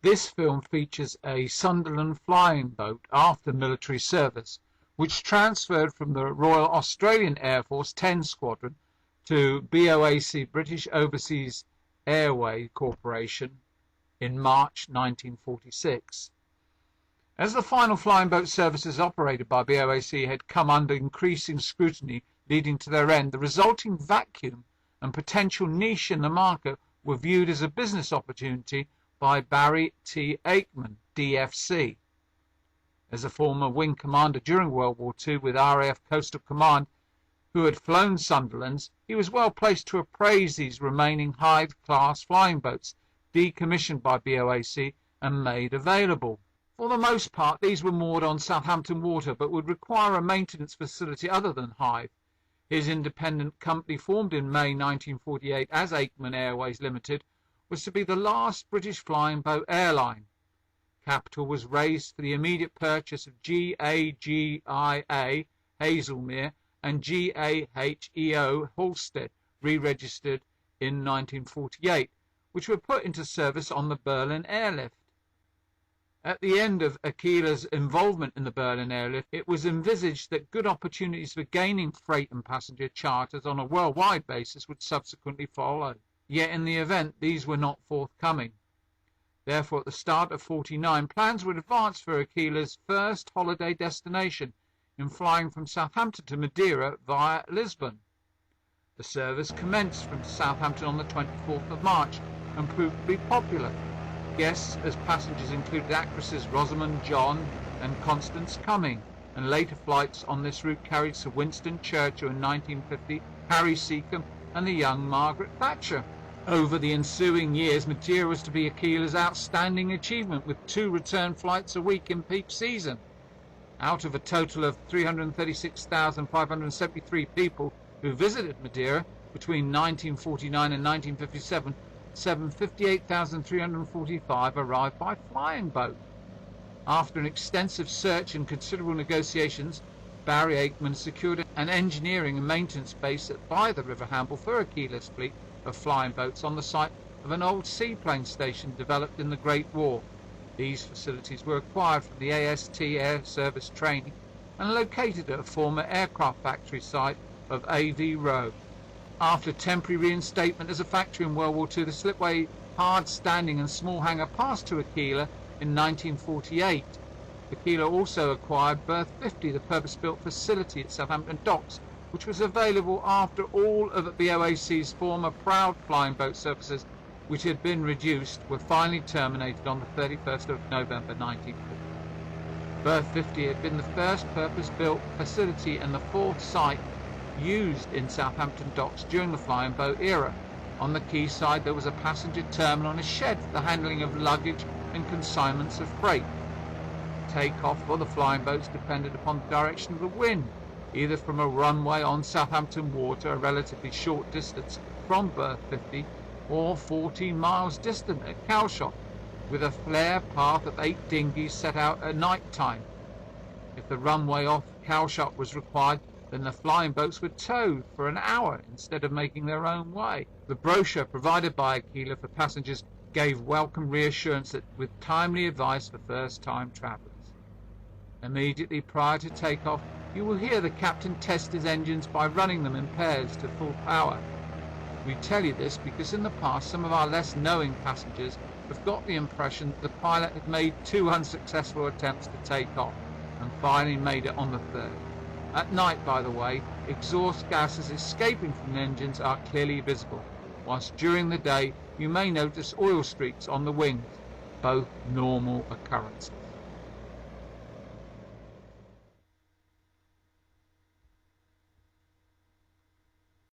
This film features a Sunderland flying boat after military service, which transferred from the Royal Australian Air Force 10 Squadron to BOAC British Overseas Airways Corporation in March 1946. As the final flying boat services operated by BOAC had come under increasing scrutiny leading to their end, the resulting vacuum and potential niche in the market were viewed as a business opportunity by Barry T. Aikman, DFC. As a former wing commander during World War II with RAF Coastal Command, who had flown Sunderlands, he was well placed to appraise these remaining Hythe-class flying boats decommissioned by BOAC and made available. For the most part, these were moored on Southampton water, but would require a maintenance facility other than Hythe. His independent company, formed in May 1948 as Aquila Airways Limited, was to be the last British flying boat airline. Capital was raised for the immediate purchase of GAGIA Haslemere and GAHEO Halstead, re-registered in 1948, which were put into service on the Berlin airlift. At the end of Aquila's involvement in the Berlin airlift, it was envisaged that good opportunities for gaining freight and passenger charters on a worldwide basis would subsequently follow. Yet in the event, these were not forthcoming. Therefore, at the start of 1949, plans were advanced for Aquila's first holiday destination, in flying from Southampton to Madeira via Lisbon. The service commenced from Southampton on the 24th of March and proved to be popular. Guests as passengers included actresses Rosamund John and Constance Cumming, and later flights on this route carried Sir Winston Churchill in 1950, Harry Seacombe and the young Margaret Thatcher. Over the ensuing years, Madeira was to be Aquila's outstanding achievement, with 2 return flights a week in peak season. Out of a total of 336,573 people who visited Madeira between 1949 and 1957, 58,345 arrived by flying boat. After an extensive search and considerable negotiations, Barry Aikman secured an engineering and maintenance base by the River Hamble for Aquila's fleet of flying boats on the site of an old seaplane station developed in the Great War. These facilities were acquired from the AST Air Service Training and located at a former aircraft factory site of AV Row. After temporary reinstatement as a factory in World War II, the slipway, hard standing and small hangar passed to Aquila in 1948. Aquila also acquired Berth 50, the purpose-built facility at Southampton Docks, which was available after all of BOAC's former proud flying boat services, which had been reduced, were finally terminated on the 31st of November 1940. Berth 50 had been the first purpose-built facility and the 4th site used in Southampton Docks during the flying boat era. On the quayside there was a passenger terminal and a shed for the handling of luggage and consignments of freight. Takeoff for the flying boats depended upon the direction of the wind, either from a runway on Southampton water, a relatively short distance from Berth 50, or 14 miles distant at Calshot, with a flare path of 8 dinghies set out at night time. If the runway off Calshot was required, then the flying boats were towed for an hour instead of making their own way. The brochure provided by Aquila for passengers gave welcome reassurance that with timely advice for first-time travellers. Immediately prior to takeoff, you will hear the captain test his engines by running them in pairs to full power. We tell you this because in the past some of our less knowing passengers have got the impression that the pilot had made 2 unsuccessful attempts to take off and finally made it on the 3rd. At night, by the way, exhaust gases escaping from the engines are clearly visible, whilst during the day you may notice oil streaks on the wings, both normal occurrences.